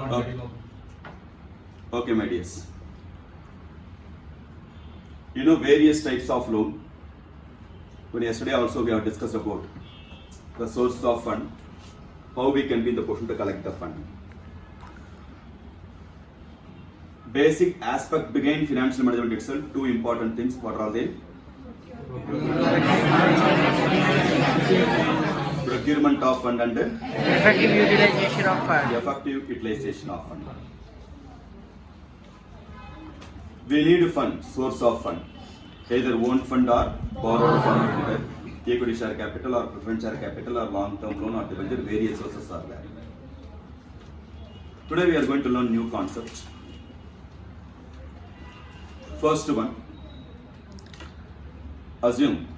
Okay. Okay, my dears. You know various types of loan. When yesterday also we have discussed about the source of fund, how we can be in the position to collect the fund. Basic aspect behind financial management itself, two important things. What are they? Procurement of fund and effective utilization of fund. Effective utilization of fund. We need fund, source of fund, either own fund or borrowed fund, equity share capital or preference share capital or long-term loan or debenture, various sources are there. Today we are going to learn new concepts. First one, assume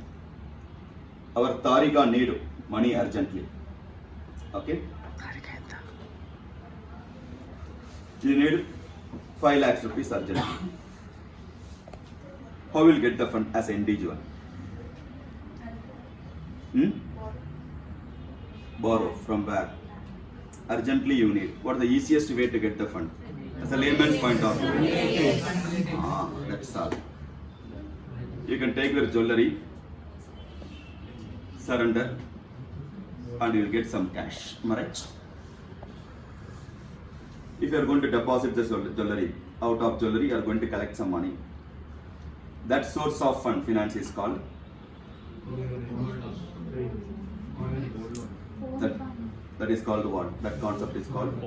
our Tarika need money urgently. Okay? You need 5 lakhs rupees urgently. How will you get the fund as an individual? Borrow from where? Urgently you need. What is the easiest way to get the fund? As a layman's point of view. That's all. You can take your jewelry, surrender, and you will get some cash. Am I right? If you are going to deposit this jewelry, out of jewelry you are going to collect some money. That source of fund finance is called that is called what? That concept is called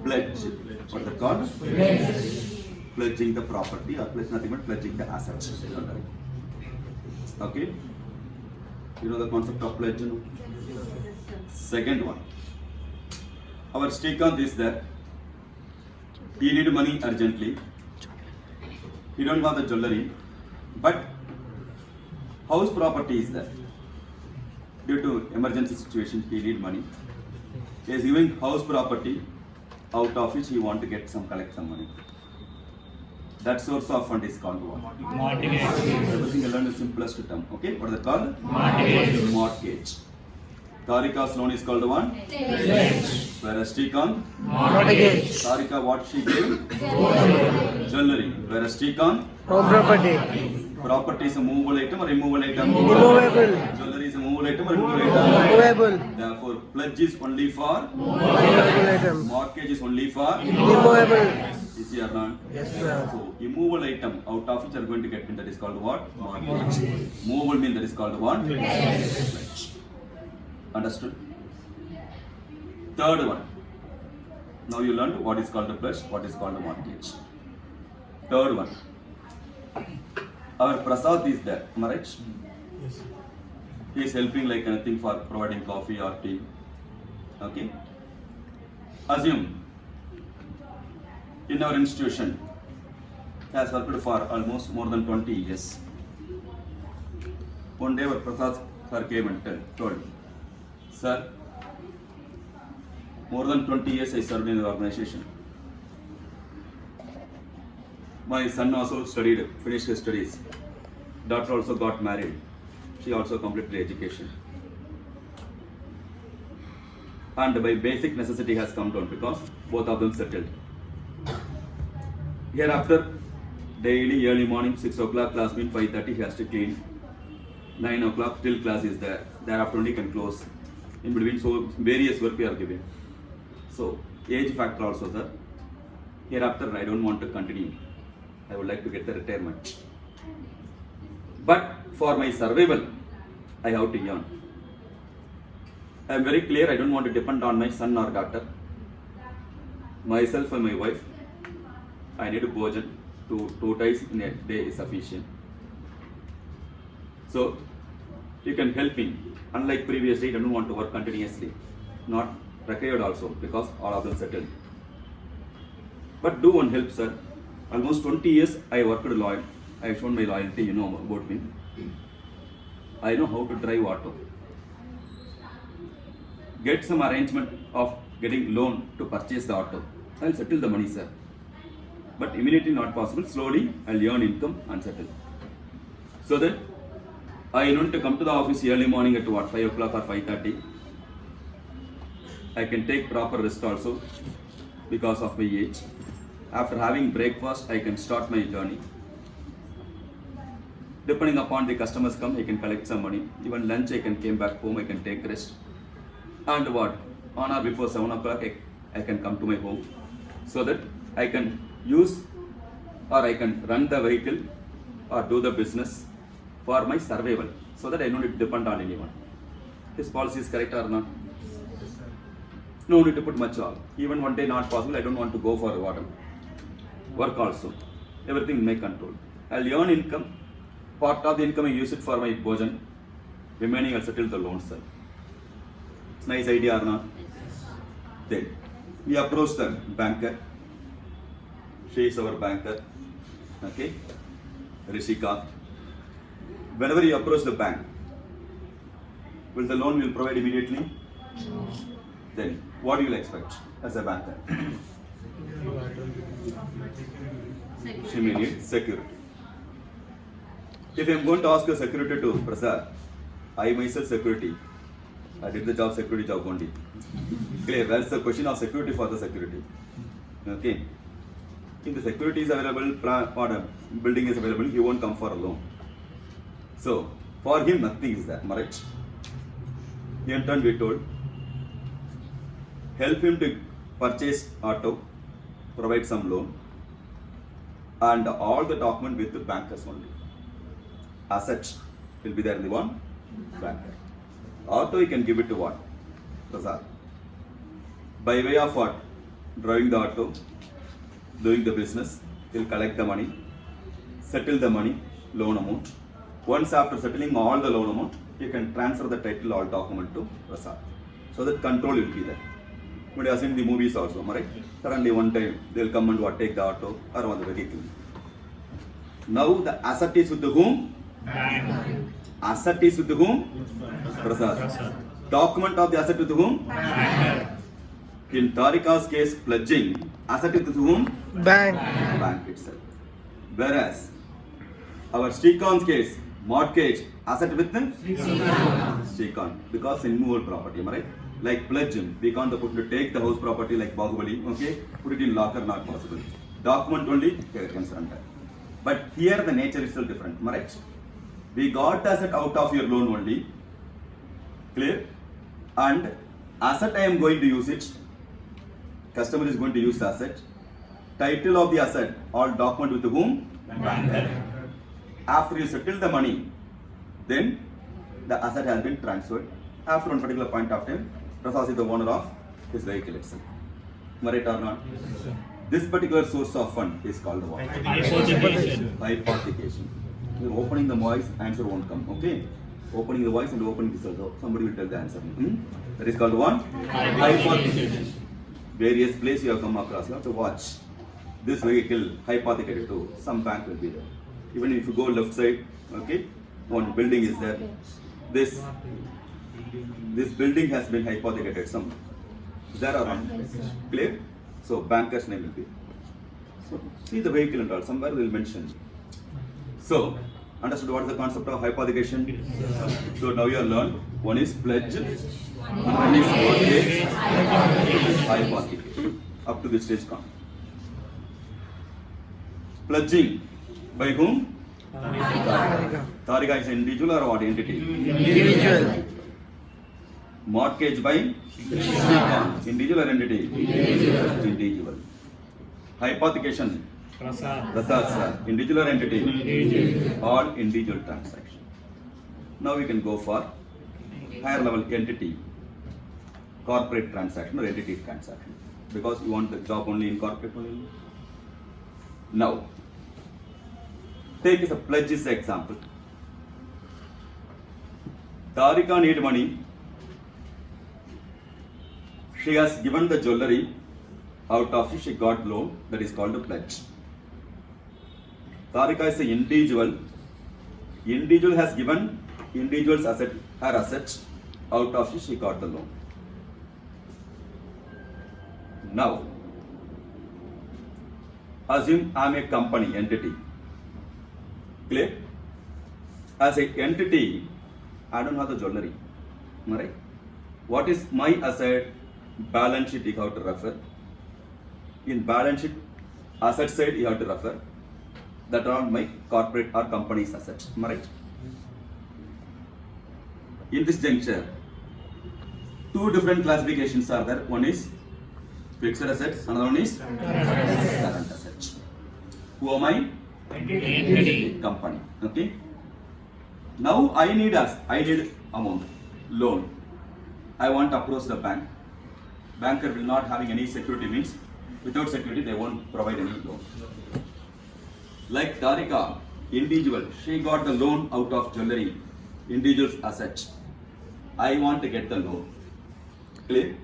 pledge. What is it called? Pledging the property, or pledge nothing but pledging the assets. Okay? You know the concept of pledge? No? Second one. Our Srikanth is that he need money urgently. He don't have the jewelry, but house property is there. Due to emergency situation, he need money. He is giving house property, out of which he want to collect some money. That source of fund is called what? Mortgage. Everything you learn is simplest term. Okay, what is it called? Mortgage. Mortgage. Tarika's loan is called what? Pledge. Whereas Srikanth? Mortgage. Tarika, what she gave? Jewelry. Whereas Srikanth? Home property. Property is a movable item or immovable item? Removable. Jewelry is a movable item or immovable item? Removable. Therefore, pledge is only for? Removable item. Mortgage is only for? Removable. Is he or not? Yes, sir. So, immovable item out of which you are going to get, that is called what? Mortgage. Movable means that is called what? Pledge. Understood? Third one. Now you learned what is called a pledge, what is called a mortgage. Third one. Our Prasad is there, am I right? Yes. He is helping like anything for providing coffee or tea. Okay? Assume in our institution has worked for almost more than 20 years. One day our Prasad sir came and told, sir, more than 20 years I served in the organization. My son also studied, finished his studies. Daughter also got married. She also completed education. And by basic necessity has come down because both of them settled. Hereafter, daily early morning 6 o'clock class means 5:30 he has to clean. 9 o'clock till class is there. Thereafter only can close. In between, so various work we are giving. So age factor also, sir. Hereafter I don't want to continue. I would like to get the retirement. But for my survival, I have to earn. I am very clear, I don't want to depend on my son or daughter. Myself and my wife, I need bhojan, two times in a day is sufficient. So, you can help me. Unlike previously, I don't want to work continuously. Not required also, because all of them settled. But do one help, sir. Almost 20 years I worked loyal. I have shown my loyalty, you know about me. I know how to drive auto. Get some arrangement of getting loan to purchase the auto. I will settle the money, sir. But immediately not possible. Slowly I will earn income and settle. So that I don't to come to the office early morning at what, 5 o'clock or 5:30. I can take proper rest also. because of my age. After having breakfast, I can start my journey. Depending upon the customers come, I can collect some money. Even lunch, I can came back home, I can take rest. And what? On or before 7 o'clock, I can come to my home so that I can use or I can run the vehicle or do the business for my survival so that I don't need to depend on anyone. This policy is correct or not? No need to put much on. Even one day not possible, I don't want to go for water. Work also. Everything in my control. I'll earn income. Part of the income I use it for my bhojan. Remaining I'll settle the loan, sir. It's nice idea or not? Then we approach the banker. She is our banker. Okay? Rishika. Whenever you approach the bank, will the loan will provide immediately? Then what do you expect as a banker? She may need security. If I am going to ask a security to Prasad, I myself security. I did the job security job only. Clear? That's the question of security for the security. Okay. If the security is available, or a building is available, he won't come for a loan. So for him nothing is there, correct? In turn we told, help him to purchase auto, provide some loan, and all the document with the bankers only. Asset will be there in the one banker. Auto you can give it to what? Prasad. By way of what? Driving the auto, doing the business, he'll collect the money, settle the money, loan amount. Once after settling all the loan amount, you can transfer the title or document to Prasad. So that control will be there. But you have seen the movies also, right? Suddenly one time they'll come and what, take the auto or on the vehicle. Now the asset is with whom? Bank. Asset is with whom? Prasad. Document of the asset with whom? Bank. In Tarika's case, pledging, asset is with whom? Bank. Bank itself. Whereas our Srikanth's case, mortgage, asset with the Srikanth, because immovable property, am I right? Like pledge, we can't put to take the house property like Bahubali, okay? Put it in locker, not possible. Document only, here can surrender. But here the nature is still different, am I right? We got asset out of your loan only, clear? And asset I am going to use it, customer is going to use the asset. Title of the asset, all document with whom? Banker. After you settle the money, then the asset has been transferred. After one particular point of time, Prasad is the owner of his vehicle itself. Am I right or not? Yes, This particular source of fund is called the what? Hypothecation. Hypothecation. You're opening the voice, answer won't come. Okay? Opening the voice and opening this also. Somebody will tell the answer. That is called what? Hypothecation. Various places you have come across. You have to watch. This vehicle hypothecated to some bank will be there. Even if you go left side, okay, one building is there. This building has been hypothecated. Some there are on clear. So banker's name will be. So see the vehicle and all. Somewhere they will mention. So understood what is the concept of hypothecation? So now you have learned. One is pledge. One is mortgage. Hypothecation. Up to this stage come. Pledging by whom? Tarika is individual or what entity? Individual. Mortgage by individual or entity? Individual. Hypothecation. Prasad. Sir. Individual or entity? Individual. All individual transaction. Now we can go for higher level entity, corporate transaction or entity transaction, because you want the job only in corporate only. Now, take as a pledge is the example. Tarika need money. She has given the jewelry. Out of it she got loan. That is called a pledge. Tarika is an individual. Individual has given individual's asset, her assets. Out of it she got the loan. Now, assume I am a company, entity. Clear? As an entity, I don't have the jewelry. Am I right? What is my asset? Balance sheet you have to refer. In balance sheet, asset side you have to refer. That are my corporate or company's assets. Am I right? In this juncture, two different classifications are there. One is fixed assets, another one is current assets. Who am I? Entity. Company. Okay. Now I need amount, loan. I want to approach the bank. Banker will not having any security, means without security they won't provide any loan. Like Tarika, individual, she got the loan out of jewelry, individual's assets. I want to get the loan. Clear?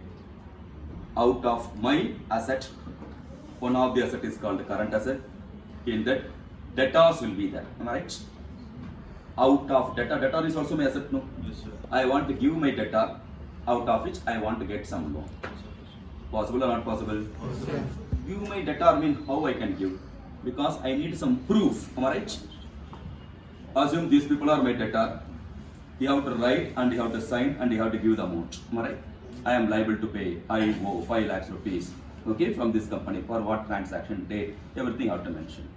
Out of my asset, one of the asset is called the current asset. In that, debtors will be there. Am I right? Out of debtor is also my asset, no? Yes, sir. I want to give my debtor, out of which I want to get some loan. Possible or not possible? Give my debtor mean how I can give? Because I need some proof. Am I right? Assume these people are my debtor. You have to write and you have to sign and you have to give the amount. Am I right? I am liable to pay. I owe 5 lakhs rupees. Okay, from this company for what transaction, date, everything I have to mention.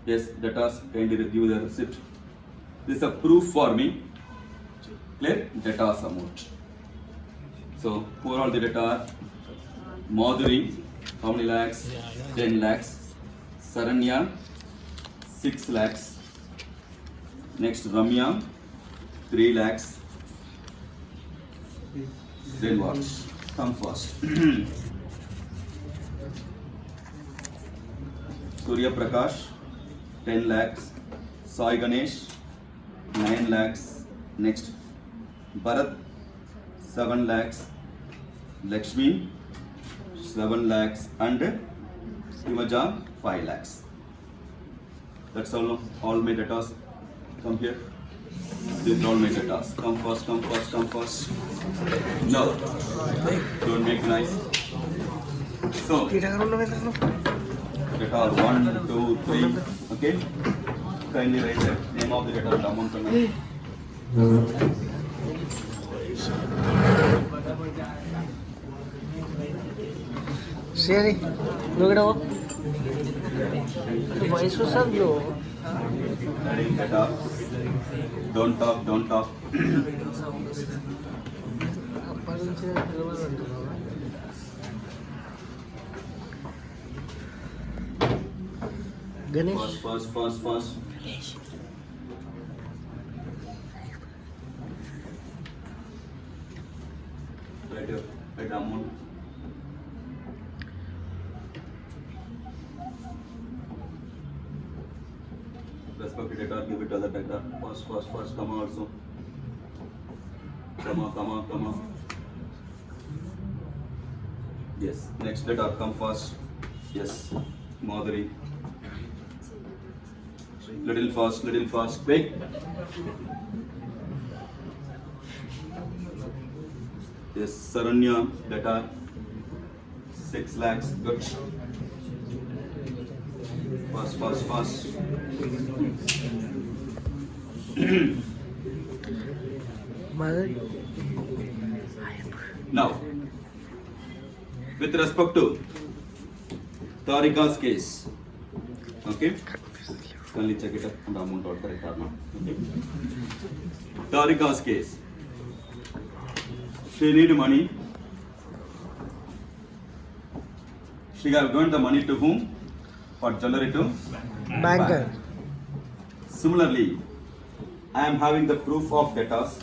Yes, debtors kindly give the receipt. This is a proof for me. Clear? Debtors amount. So, who are all the debtor? Madhuri, how many lakhs? 10 lakhs. Saranya, 6 lakhs. Next, Ramya, 3 lakhs. Then what? Come first. Surya Prakash, 10 lakhs. Sai Ganesh, 9 lakhs. Next, Bharat, 7 lakhs. Lakshmi, 7 lakhs. And Imaja, 5 lakhs. That's all my debtors. Come here. These are all my debtors. Come first, come first, come first. No. Don't make noise. So, debtor 1, 2, 3. Okay? Kindly write the name of the debtor and amount on it. Sherry, look at all. Why so sad, bro? Writing debtor. Don't talk, don't talk. Ganesh. First. Write the amount. Respect the debtor, give it to the debtor. First, come on also. Come on. Yes, next debtor, come first. Yes, Madhuri. Little fast, quick. Yes, Saranya, debtor, 6 lakhs, good. Fast. Mother. Now, with respect to Tarika's case, okay? Kindly check it up and the amount out correct or not. Okay? Tarika's case. She need money. She have given the money to whom? For jewelry to Banker. Similarly, I am having the proof of debtors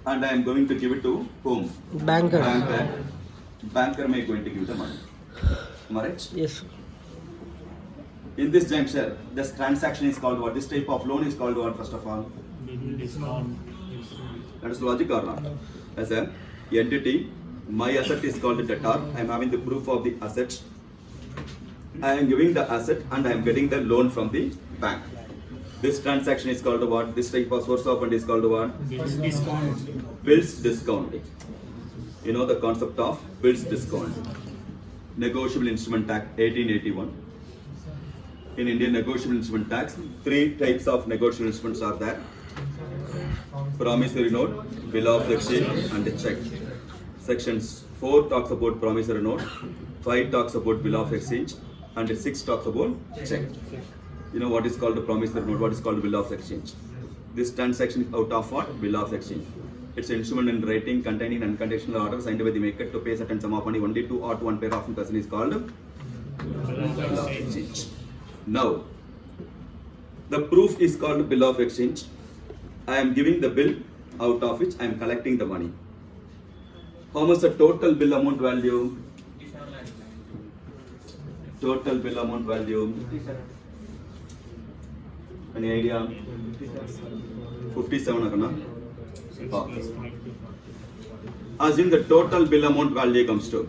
and I am going to give it to whom? Banker. Banker may going to give the money. Am I right? Yes. In this juncture, this transaction is called what? This type of loan is called what, first of all? Discount. That is logic or not? As an entity, my asset is called debtor. I am having the proof of the asset. I am giving the asset and I am getting the loan from the bank. This transaction is called what? This type of source of fund is called what? Discount. Bills discounting. You know the concept of bills discount. Negotiable Instrument Act 1881. In Indian negotiable instrument tax, 3 types of negotiable instruments are there. Promissory note, bill of exchange and a check. Sections 4 talks about promissory note, 5 talks about bill of exchange, and 6 talks about check. You know what is called a promissory note, what is called bill of exchange. This transaction is out of what? Bill of exchange. It's an instrument in writing containing unconditional order signed by the maker to pay certain sum of money only to or to one pair of person is called bill of exchange. Now, the proof is called bill of exchange. I am giving the bill out of which I am collecting the money. How much the total bill amount value? Total bill amount value. Any idea? 57 agana. Okay. Assume the total bill amount value comes to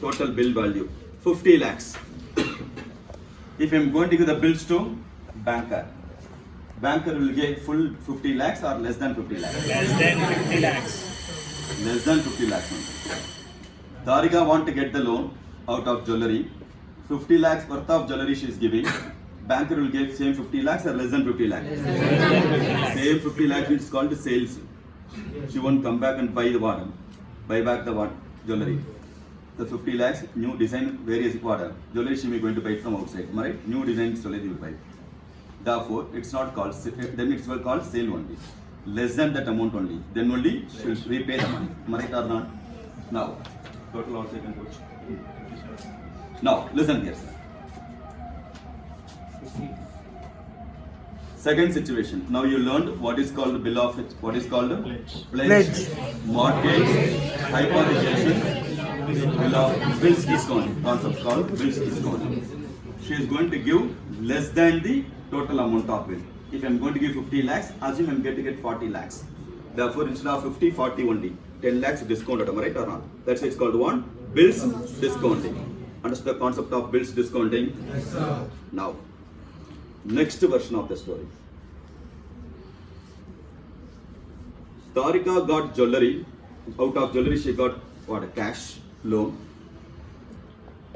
total bill value 50 lakhs. If I am going to give the bills to banker will give full 50 lakhs or less than 50 lakhs? Less than 50 lakhs. Less than 50 lakhs. Tarika want to get the loan out of jewelry. 50 lakhs worth of jewelry she is giving. Banker will give same 50 lakhs or less than 50 lakhs? Same 50 lakhs is called sales. She won't come back and buy back the jewelry. The 50 lakhs, new design, various jewelry she may going to buy it from outside. Right? New design jewelry will buy. Therefore, it's not called, then it's called sale only. Less than that amount only. Then only she will repay the money. Right or not? Now, total also you can put. Now, listen here. Second situation. Now you learned what is called bill of what is called pledge, mortgage, hypothecation, bills discount. Concept called bills discount. She is going to give less than the total amount of bill. If I am going to give 50 lakhs, assume I am going to get 40 lakhs. Therefore, instead of 50, 40 only. 10 lakhs discount, right or not? That's why it's called one bills discounting. Understand the concept of bills discounting? Yes, sir. Now, next version of the story. Tarika got jewelry. Out of jewelry, she got what? A cash loan.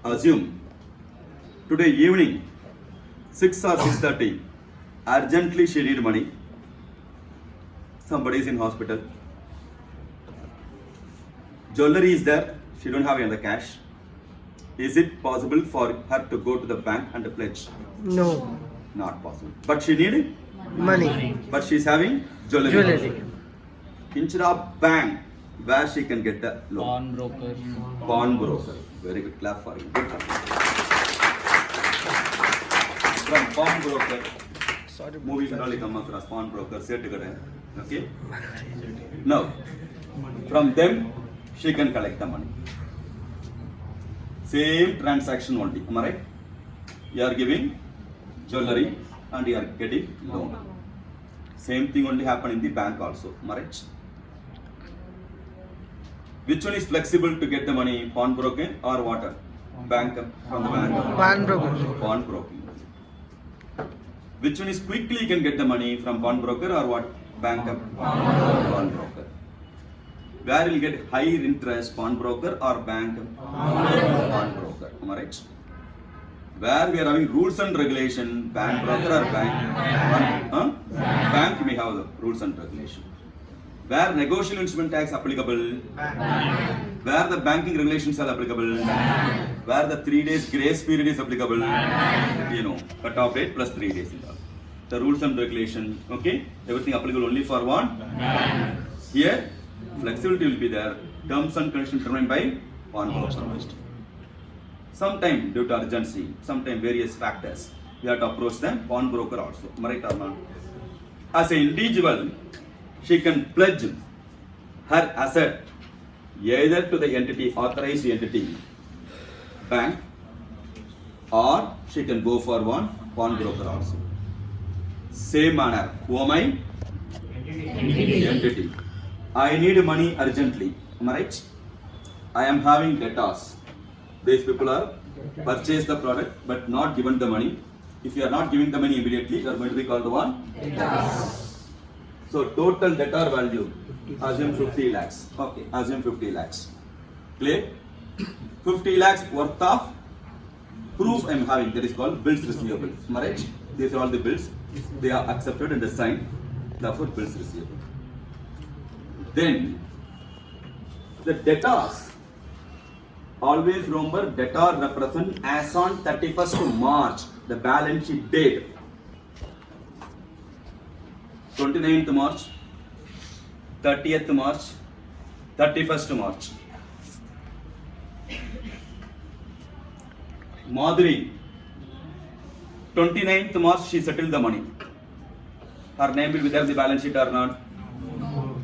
Assume today evening, 6 or 6:30, urgently she need money. Somebody is in hospital. Jewelry is there. She don't have any other cash. Is it possible for her to go to the bank and pledge? No. Not possible. But she need Money. but she's having jewelry. Jewelry. Instead of bank, where she can get the loan? Pawnbroker. Pawnbroker. Very good. Clap for you. Good. From pawnbroker, Sorry. movies and all you come across pawnbroker. Okay. Now, from them, she can collect the money. Same transaction only. Am I right? You are giving jewelry and you are getting loan. Same thing only happen in the bank also. Am I right? Which one is flexible to get the money? Pawnbroker or what? Bank from the bank. Pawnbroker. Pawnbroking. Which one is quickly you can get the money from pawnbroker or what? Bank. Pawnbroker. Where will get higher interest? Pawnbroker or bank? Pawnbroker. Am I right? Where we are having rules and regulation? Pawnbroker or bank? Bank may have the rules and regulation. Where negotiable instrument tax applicable? Where the banking regulations are applicable? Where the 3 days grace period is applicable? Cut-off date plus 3 days. The rules and regulation, okay? Everything applicable only for one. Here, flexibility will be there. Terms and conditions determined by pawnbroker. Sometime due to urgency, sometime various factors, we have to approach them pawnbroker also. Right or not? As an individual, she can pledge her asset either to the entity, authorized entity, bank, or she can go for one pawnbroker also. Same manner. Who am I? Entity. I need money urgently. Am I right? I am having debtors. These people are purchased the product but not given the money. If you are not giving the money immediately, you are going to be called one debtors. So total debtor value, assume 50 lakhs. Okay, assume 50 lakhs. Clear? 50 lakhs worth of proof I am having, that is called bills receivable. Am I right? These are all the bills. They are accepted and assigned. Therefore, bills receivable. Then, the debtors always remember debtor represent as on 31st March, the balance sheet date. 29th March, 30th March, 31st March. Madhuri, 29th March she settled the money. Her name will be there in the balance sheet or not? No.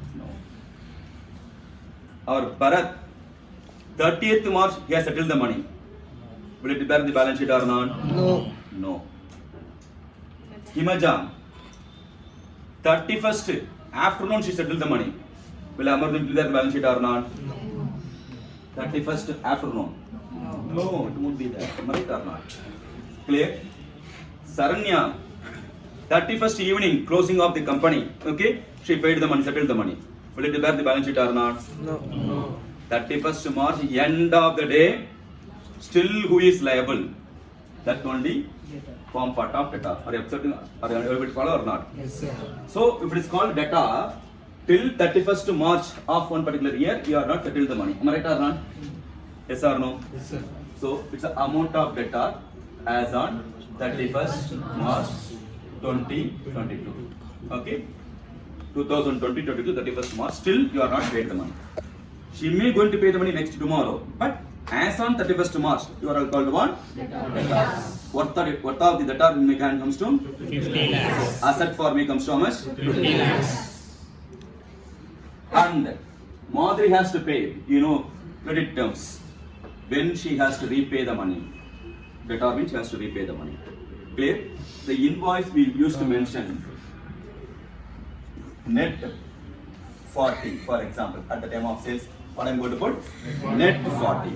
Our Bharat, 30th March he has settled the money. Will it be there in the balance sheet or not? No. No. Himaja, 31st afternoon she settled the money. Will Amardhan be there in the balance sheet or not? 31st afternoon. No, it won't be there. Right or not? Clear? Saranya, 31st evening, closing of the company. Okay? She paid the money, settled the money. Will it be there in the balance sheet or not? No. 31st March, end of the day, still who is liable? That only form part of debtor. Are you accepting? Are you able to follow or not? Yes, sir. So, if it is called debtor, till 31st March of one particular year, you are not settled the money. Am I right or not? Yes or no? Yes, sir. So, it's the amount of debtor as on 31st March 2022. Okay? 2020-22, 31st March, still you are not paid the money. She may going to pay the money next tomorrow, but as on 31st March, you are all called what? Debtor. What of the debtor in my hand comes to? 50 lakhs. Asset for me comes to how much? 50 lakhs. And Madhuri has to pay, credit terms. When she has to repay the money. Debtor means she has to repay the money. Clear? The invoice we used to mention net 40, for example, at the time of sales, what I am going to put? Net 40.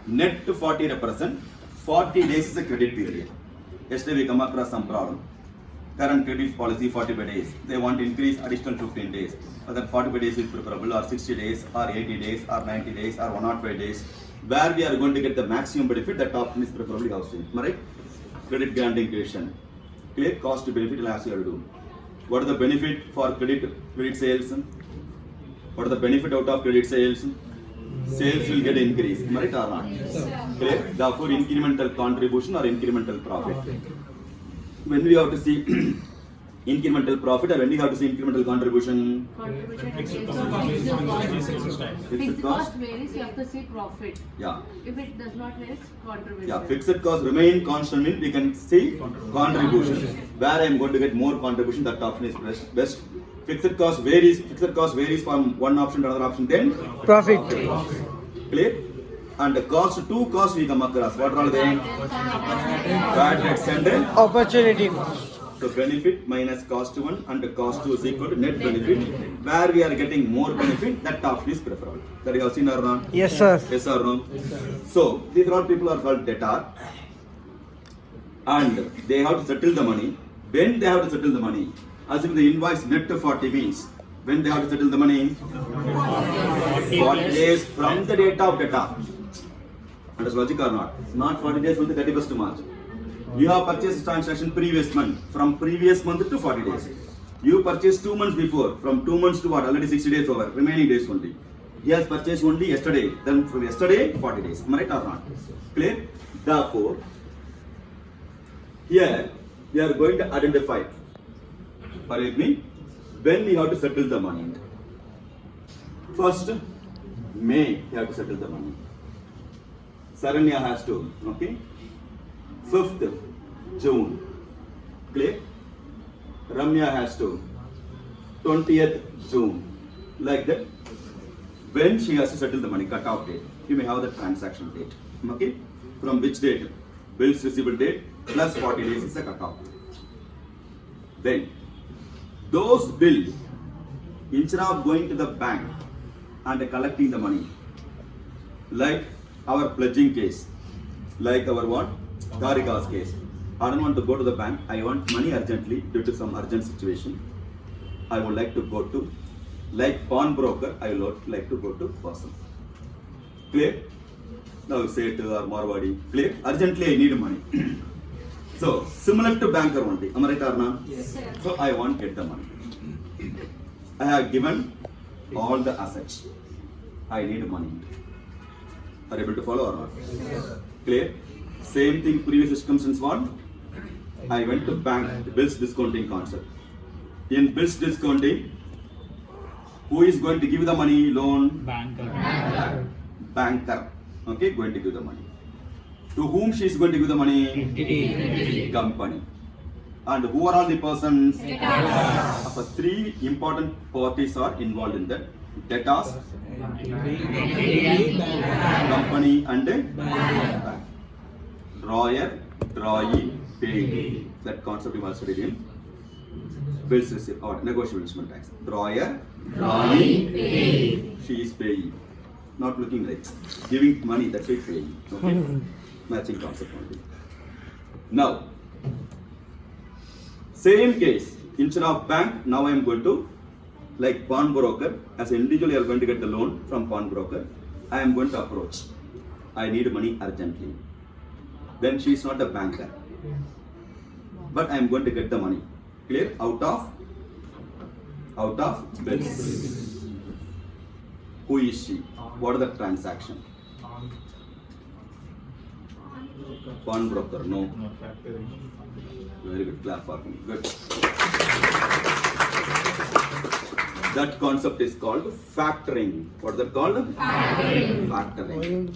Net 40 represent 40 days is a credit period. Yesterday we come across some problem. Current credit policy 45 days. They want to increase additional 15 days. Whether 45 days is preferable or 60 days or 80 days or 90 days or 105 days. Where we are going to get the maximum benefit, that option is preferably housing. Am I right? Credit granting question. Clear cost to benefit will ask you to do. What is the benefit for credit sales? What is the benefit out of credit sales? Sales will get increased. Am I right or not? Yes, sir. Clear? Therefore, incremental contribution or incremental profit. When we have to see incremental profit or when we have to see incremental contribution? Fixed Fixed cost? cost varies, you have to say profit. Yeah. If it does not vary, it's contribution. Yeah, fixed cost remain constant means we can see contribution. Where I am going to get more contribution, that option is best. Fixed cost varies from one option to another option, then Profit. Clear? And the cost, two costs we come across. What are they? Bad debts and Opportunity cost. so benefit minus cost 1 and the cost 2 is equal to net benefit. Where we are getting more benefit, that option is preferable. That you have seen or not? Yes, sir. Yes or no? So, these are all people are called debtor. And they have to settle the money. When they have to settle the money, assuming the invoice net to 40 means, when they have to settle the money? 40 days from the date of debtor. That is logic or not? Not 40 days from the 31st March. You have purchased transaction previous month. From previous month to 40 days. You purchased 2 months before. From 2 months to what? Already 60 days over. Remaining days only. He has purchased only yesterday. Then from yesterday, 40 days. Am I right or not? Clear? Therefore, here we are going to identify. Are you with me? When we have to settle the money. First, May you have to settle the money. Saranya has to, okay? 5th June. Clear? Ramya has to. 20th June. Like that. When she has to settle the money, cut off date. You may have the transaction date. Okay? From which date? Bills receivable date plus 40 days is a cut off. Then, those bills, instead of going to the bank and collecting the money, like our pledging case, like our what? Tarika's case. I don't want to go to the bank. I want money urgently due to some urgent situation. I would like to go to, like pawnbroker, I would like to go to person. Clear? Now say to or Marwadi. Clear? Urgently I need money. So similar to banker only. Am I right or not? Yes, sir. So I want to get the money. I have given all the assets. I need money. Are you able to follow or not? Clear? Same thing, previous circumstance what? I went to bank, bills discounting concept. In bills discounting, who is going to give the money loan? Banker. Banker. Okay, going to give the money. To whom she is going to give the money? Entity. Company. And who are all the persons? Three important parties are involved in that. Debtors, company and bank. Drawer, drawee, payee. That concept you must study in bills receipt or negotiable instrument tax. Drawer, drawee, payee. She is payee. Not looking like giving money, that's why payee. Okay? Matching concept only. Now, same case, instead of bank, now I am going to, like pawnbroker, as an individual you are going to get the loan from pawnbroker, I am going to approach. I need money urgently. Then she is not a banker. But I am going to get the money. Clear? Out of bills. Who is she? What are the transaction? Pawnbroker, no. Very good, clap for me. Good. That concept is called factoring. What is that called? Factoring.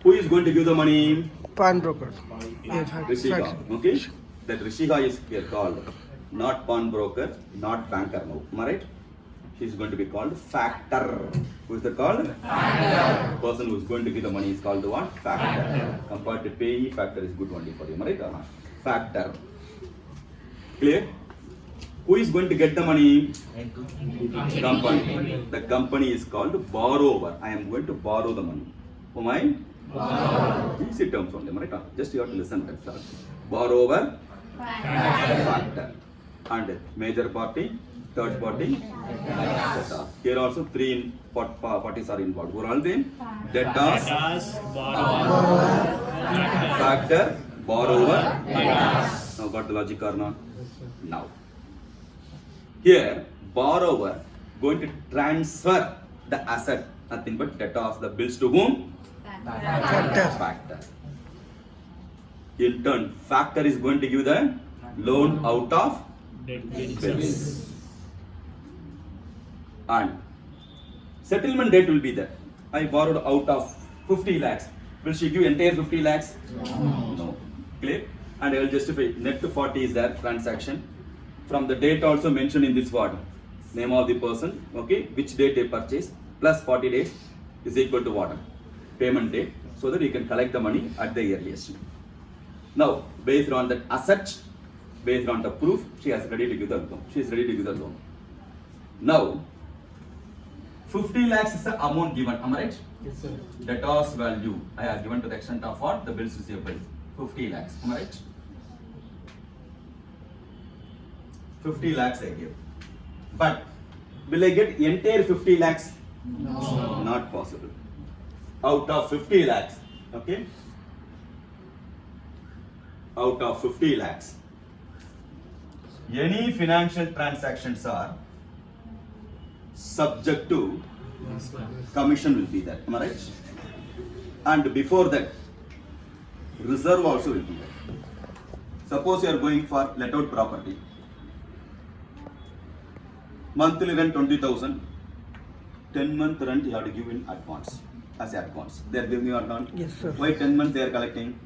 Who is going to give the money? Pawnbroker. Rishiha. Okay? That Rishiha is here called not pawnbroker, not banker now. Am I right? She is going to be called factor. Who is that called? Factor. Person who is going to give the money is called the what? Factor. Compared to payee, factor is good only for you. Am I right or not? Factor. Clear? Who is going to get the money? Company. The company is called borrower. I am going to borrow the money. Am I? Easy terms only. Am I right? Just you have to listen. That's all. Borrower, factor. And major party, third party, debtor. Here also three parties are involved. Who are all them? Debtors, factor, borrower, debtors. Now got the logic or not? Now. Here, borrower going to transfer the asset, nothing but debtors, the bills to whom? Factor. In turn, factor is going to give the loan out of bills. And settlement date will be there. I borrowed out of 50 lakhs. Will she give entire 50 lakhs? No. Clear? And I will justify. Net to 40 is there, transaction. From the date also mentioned in this word. Name of the person, okay, which date they purchased, plus 40 days is equal to what? Payment date, so that you can collect the money at the earliest. Now, based on that asset, based on the proof, she is ready to give the loan. She is ready to give the loan. Now, 50 lakhs is the amount given, am I right? Yes, sir. Debtors value, I have given to the extent of what? The bills receivable. 50 lakhs, am I right? 50 lakhs I give. But, will I get entire 50 lakhs? No. Not possible. Out of 50 lakhs, okay? Out of 50 lakhs. Any financial transactions are subject to commission will be there, am I right? And before that, reserve also will be there. Suppose you are going for let out property. Monthly rent 20,000. 10-month rent you have to give in advance. As advance. They are giving you or not? Yes, sir. Why 10 months they are collecting?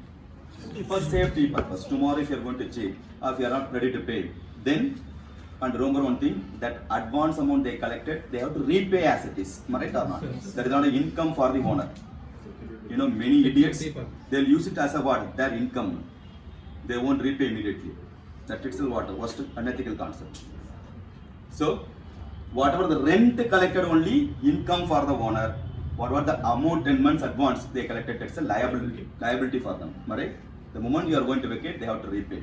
For safety purpose. Tomorrow if you are going to check, or if you are not ready to pay, then, and remember one thing, that advance amount they collected, they have to repay as it is. Am I right or not? That is not an income for the owner. You know, many idiots, they'll use it as a what? Their income. They won't repay immediately. That itself what? Worst unethical concept. So, whatever the rent collected only, income for the owner. Whatever the amount 10 months advance they collected, it's a liability for them. Am I right? The moment you are going to vacate, they have to repay.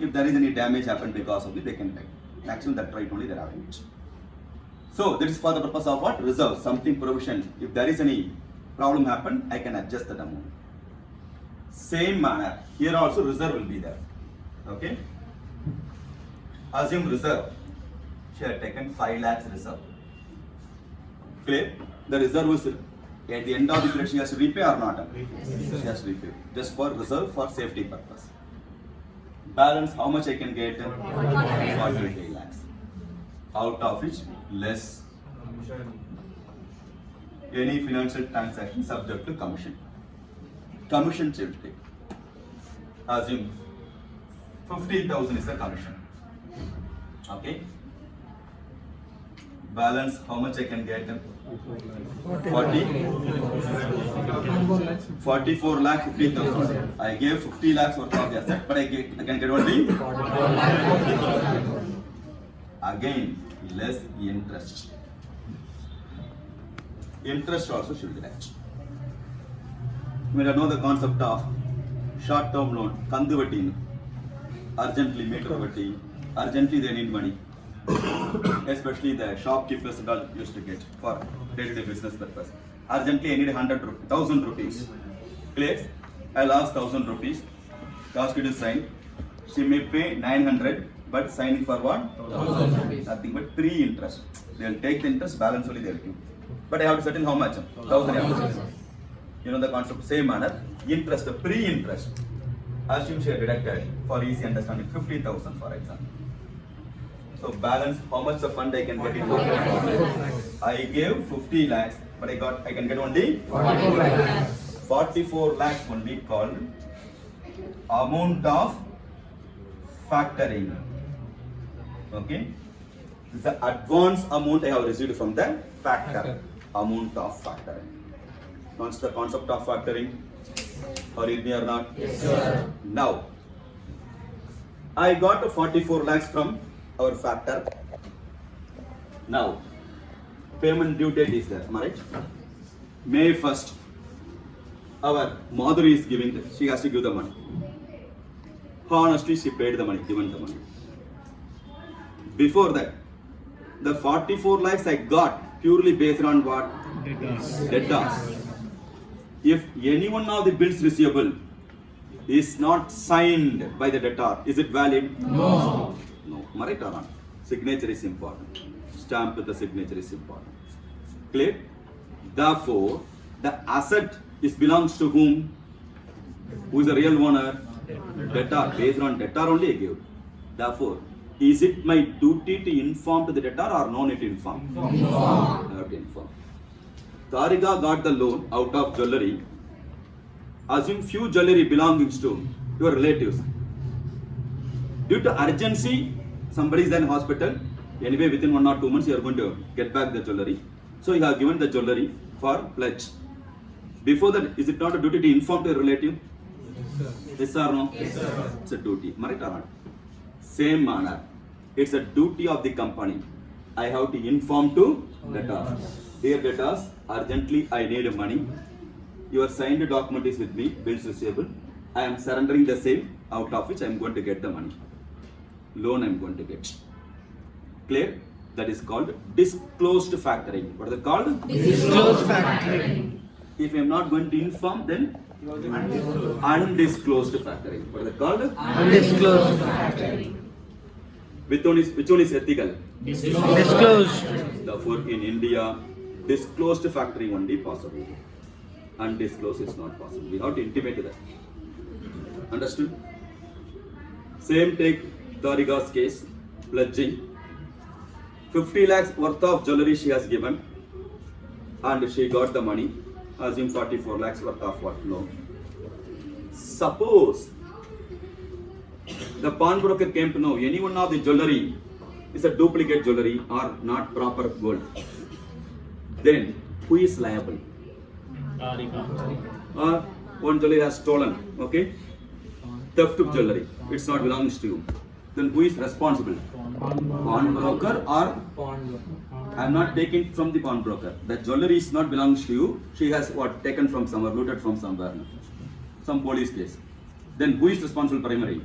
If there is any damage happened because of it, they can pay. Maximum that right only they are having it. So that is for the purpose of what? Reserve, something provision. If there is any problem happen, I can adjust that amount. Same manner, here also reserve will be there. Okay? Assume reserve. She had taken 5 lakhs reserve. Clear? The reserve is at the end of the period she has to repay or not? She has to repay. Just for reserve for safety purpose. Balance, how much I can get? 45 lakhs. Out of which less any financial transaction subject to commission. Commission she will take. Assume 50,000 is the commission. Okay. Balance, how much I can get? 44 lakh 50,000. I gave 50 lakhs worth of the asset, but I can get only again less interest. Interest also should be deduct. You may know the concept of short-term loan, Kanduvati, urgently meter vati, urgently they need money. Especially the shopkeepers and all used to get for day-to-day business purpose. Urgently I need 1,000 rupees. Clear? I'll ask 1,000 rupees. Ask it to sign. She may pay 900, but signing for what? 1,000 rupees. Nothing but pre-interest. They'll take the interest, balance only they'll give. But I have to settle how much? 1,000. You know the concept, same manner. Interest, pre-interest. Assume she had deducted, for easy understanding, 50,000 for example. So balance, how much the fund I can get in? I gave 50 lakhs, but I can get only 44 lakhs. 44 lakhs only called amount of factoring. Okay? This is the advance amount I have received from the factor. Amount of factoring. What's the concept of factoring? Are you with me or not? Yes, sir. Now, I got 44 lakhs from our factor. Now, payment due date is there, am I right? May 1st, our mother is giving, she has to give the money. Honestly, she paid the money, given the money. Before that, the 44 lakhs I got purely based on what? Debtors. If any one of the bills receivable is not signed by the debtor, is it valid? No. No. Am I right or not? Signature is important. Stamp with the signature is important. Clear? Therefore, the asset belongs to whom? Who is the real owner? Debtor. Based on debtor only I give. Therefore, is it my duty to inform to the debtor or no need to inform? Inform. I have to inform. Tarika got the loan out of jewelry. Assume few jewelry belongings to your relatives. Due to urgency, somebody is in hospital. Anyway, within 1 or 2 months, you are going to get back the jewelry. So you have given the jewelry for pledge. Before that, is it not a duty to inform to your relative? Yes or no? Yes, sir. It's a duty. Am I right or not? Same manner. It's a duty of the company. I have to inform to debtors. Dear debtors, urgently I need money. Your signed document is with me, bills receivable. I am surrendering the same, out of which I am going to get the money. Loan I am going to get. Clear? That is called disclosed factoring. What is it called? Disclosed factoring. If I am not going to inform, then undisclosed factoring. What is it called? Undisclosed factoring. Which one is ethical? Disclosed. Therefore, in India, disclosed factoring only possible. Undisclosed is not possible. We have to intimate that. Understood? Same take Tarika's case, pledging. 50 lakhs worth of jewelry she has given, and she got the money. Assume 44 lakhs worth of what loan. Suppose the pawnbroker came to know any one of the jewelry is a duplicate jewelry or not proper gold. Then who is liable? Or one jewelry has stolen, okay? Theft of jewelry, it's not belongs to you. Then who is responsible? Pawnbroker or I am not taking from the pawnbroker. The jewelry is not belongs to you. She has what taken from somewhere, looted from somewhere. Some police case. Then who is responsible primarily?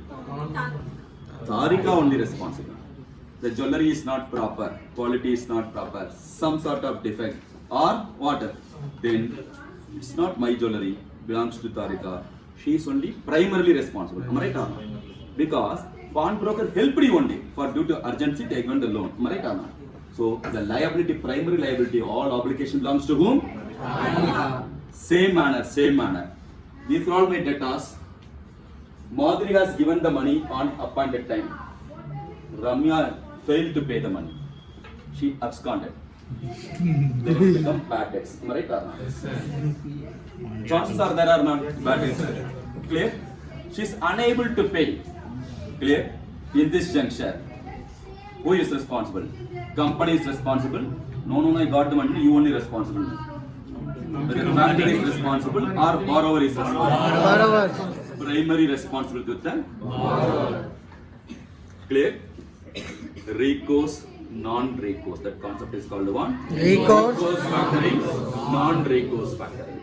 Tarika only responsible. The jewelry is not proper, quality is not proper, some sort of defect or what? Then it's not my jewelry, belongs to Tarika. She is only primarily responsible. Am I right or not? Because pawnbroker helped you only for due to urgency taken the loan. Am I right or not? So the liability, primary liability, all obligation belongs to whom? Same manner, same manner. These are all my debtors. Madhuri has given the money on appointed time. Ramya failed to pay the money. She absconded. They will become bad debts. Am I right or not? Chances are there are not bad debts. Clear? She is unable to pay. Clear? In this juncture, who is responsible? Company is responsible. No, I got the money. You only responsible. Whether the factor is responsible or borrower is responsible. Borrower. Primary responsible to the clear? Recourse, non-recourse. That concept is called one. Recourse. Factoring, non-recourse factoring.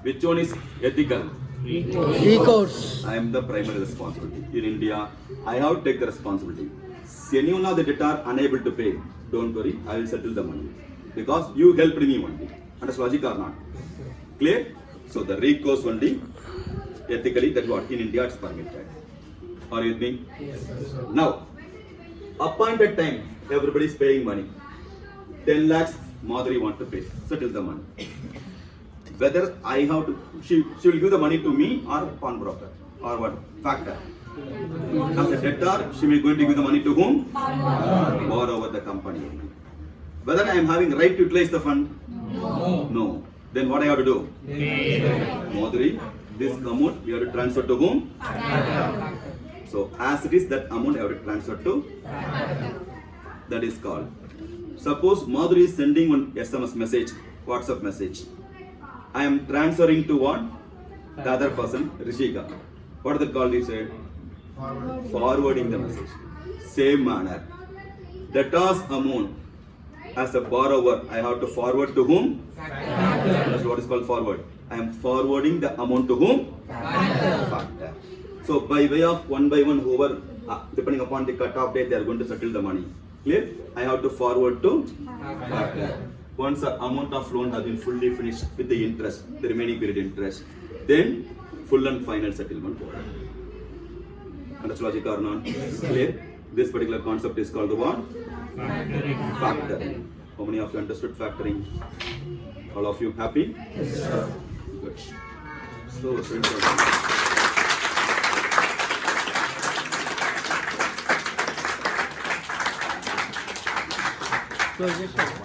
Which one is ethical? Recourse. I am the primary responsibility. In India, I have to take the responsibility. Any one of the debtor unable to pay, don't worry, I will settle the money. Because you helped me only. Understand logic or not? Clear? So the recourse only, ethically, that what? In India it's permitted. Are you with me? Yes, sir. Now, appointed time, everybody is paying money. 10 lakhs, Madhuri want to pay. Settle the money. Whether I have to, she will give the money to me or pawnbroker or what? Factor. As a debtor, she may going to give the money to whom? Borrower, the company. Whether I am having right to utilize the fund? No. Then what I have to do? Madhuri, this amount we have to transfer to whom? So as it is, that amount I have to transfer to. That is called. Suppose Madhuri is sending one SMS message, WhatsApp message. I am transferring to what? The other person, Rishika. What is that called? He said? Forwarding the message. Same manner. Debtor's amount as a borrower, I have to forward to whom? That's what is called forward. I am forwarding the amount to whom? Factor. So by way of one by one, whoever, depending upon the cut-off date, they are going to settle the money. Clear? I have to forward to factor. Once the amount of loan has been fully finished with the interest, the remaining period interest, then full and final settlement. Understood logic or not? Clear? This particular concept is called the what? Factoring. How many of you understood factoring? All of you happy? Yes, sir. Good. So, Close it.